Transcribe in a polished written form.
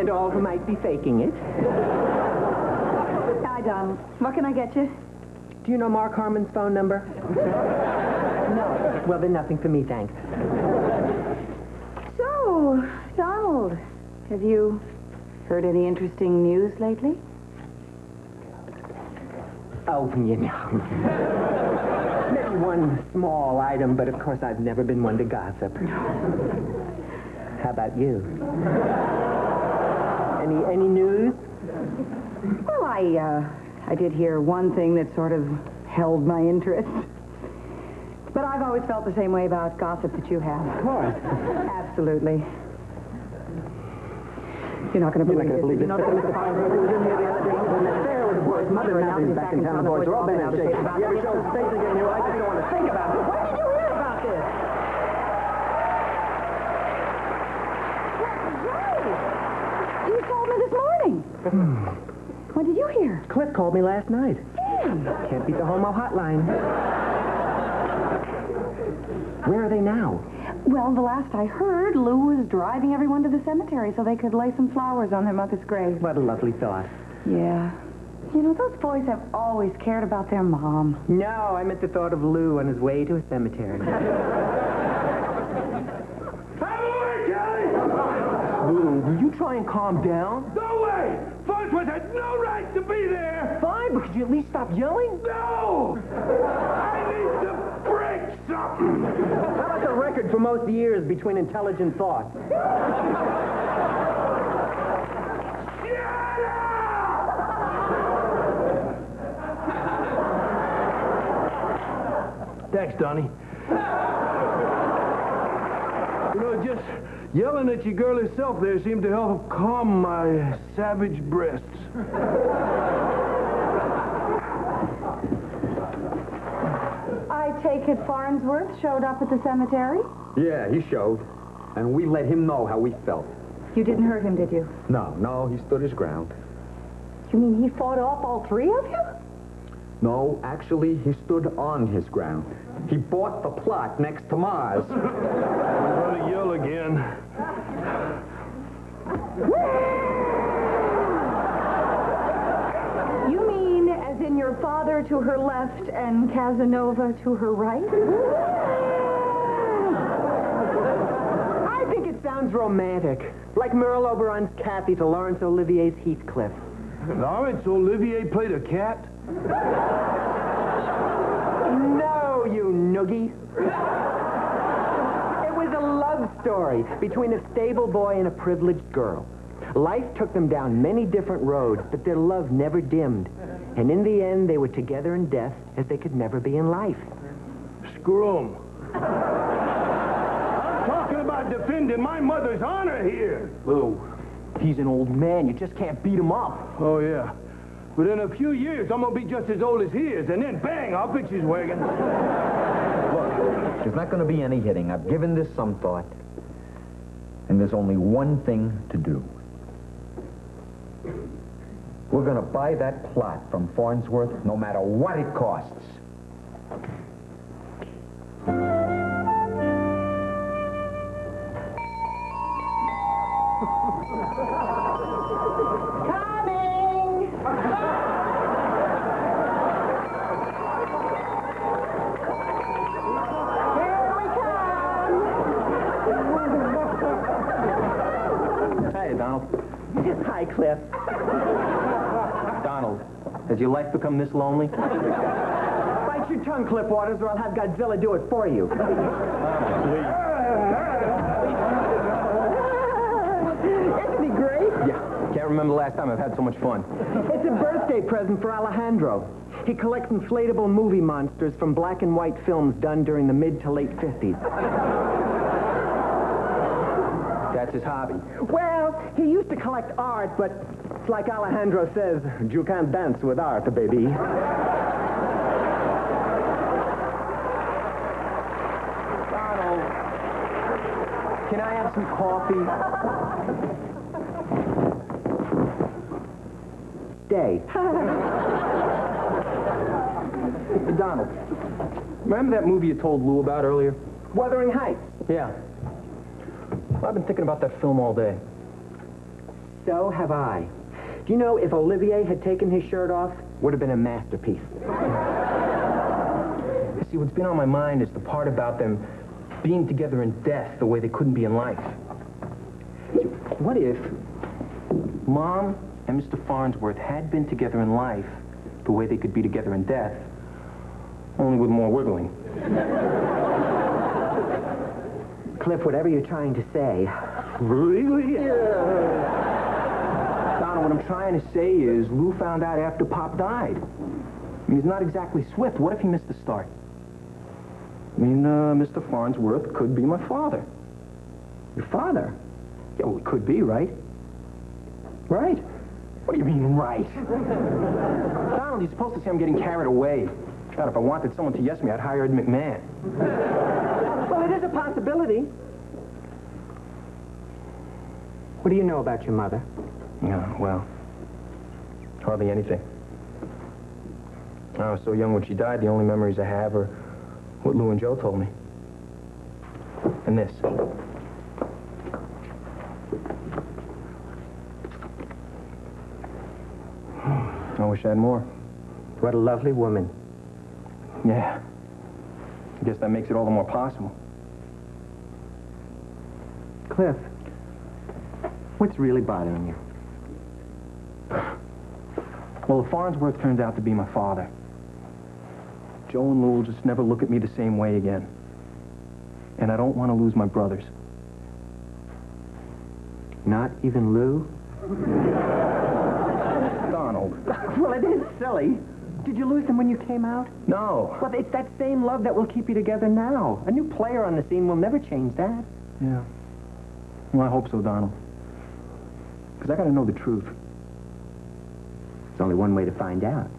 And all who might be faking it. Hi, Donald. What can I get you? Do you know Mark Harmon's phone number? No. Well, then nothing for me, thanks. So, Donald, have you heard any interesting news lately? Oh, you know. Maybe one small item, but of course I've never been one to gossip. How about you? Any news? Well, I did hear one thing that sort of held my interest. But I've always felt the same way about gossip that you have. Of course. Absolutely. You're not going to believe it. You know that Mr. Farnsworth was in here the other day when the fair with the boys' mother announced he's back in town. The boys are all been out of shape about it. You ever show his face again in your life? You don't want to think about it. When did you hear about this? Right. You told me this morning. When did you hear? Cliff called me last night. Can't beat the homo hotline. Where are they now? Well, the last I heard, Lou was driving everyone to the cemetery so they could lay some flowers on their mother's grave. What a lovely thought. Yeah. You know, those boys have always cared about their mom. No, I meant the thought of Lou on his way to a cemetery. Lou, will you try and calm down? No way! Farnsworth had no right to be there! Fine, but could you at least stop yelling? No! I need to break something! How about the record for most years between intelligent thoughts? Shut up! Thanks, Donnie. You know, just yelling at your girly self there seemed to help calm my savage breasts. I take it Farnsworth showed up at the cemetery? Yeah, he showed. And we let him know how we felt. You didn't hurt him, did you? No, he stood his ground. You mean he fought off all three of you? No, actually, he stood on his ground. He bought the plot next to Mars. I'm going to yell again. You mean as in your father to her left and Casanova to her right? I think it sounds romantic. Like Merle Oberon's Kathy to Laurence Olivier's Heathcliff. Laurence Olivier played a cat? No, you noogie. It was a love story between a stable boy and a privileged girl. Life took them down many different roads, but their love never dimmed. And in the end, they were together in death as they could never be in life. Screw 'em. I'm talking about defending my mother's honor here. Lou, he's an old man. You just can't beat him up. Oh, yeah. But in a few years, I'm going to be just as old as he is, and then, bang, I'll fix his wagon. Look, there's not going to be any hitting. I've given this some thought. And there's only one thing to do. We're going to buy that plot from Farnsworth no matter what it costs. Hi, Cliff. Donald, has your life become this lonely? Bite your tongue, Cliff Waters, or I'll have Godzilla do it for you. Isn't he great? Yeah, can't remember the last time I've had so much fun. It's a birthday present for Alejandro. He collects inflatable movie monsters from black and white films done during the mid to late 50s. That's his hobby. Well, he used to collect art, but it's like Alejandro says, you can't dance with art, baby. Donald, can I have some coffee? Stay. Hey, Donald, remember that movie you told Lou about earlier? Wuthering Heights. Yeah. Well, I've been thinking about that film all day. So have I. Do you know, if Olivier had taken his shirt off, would have been a masterpiece. See, what's been on my mind is the part about them being together in death the way they couldn't be in life. What if Mom and Mr. Farnsworth had been together in life the way they could be together in death, only with more wiggling? Cliff, whatever you're trying to say. Really? Donna, what I'm trying to say is Lou found out after Pop died. I mean, he's not exactly swift. What if he missed the start? I mean, Mr. Farnsworth could be my father. Your father? Yeah, well, it could be, right? Right? What do you mean, right? Donald, you're supposed to say I'm getting carried away. God, if I wanted someone to yes me, I'd hire Ed McMahon. Well, it is a possibility. What do you know about your mother? Yeah, well, hardly anything. I was so young when she died, the only memories I have are what Lou and Joe told me. And this. I wish I had more. What a lovely woman. Yeah. I guess that makes it all the more possible. Cliff, what's really bothering you? Well, if Farnsworth turns out to be my father, Joe and Lou will just never look at me the same way again. And I don't want to lose my brothers. Not even Lou? Donald. Well, it is silly. Did you lose them when you came out? No. Well, it's that same love that will keep you together now. A new player on the scene will never change that. Yeah. Well, I hope so, Donald. Because I got to know the truth. There's only one way to find out.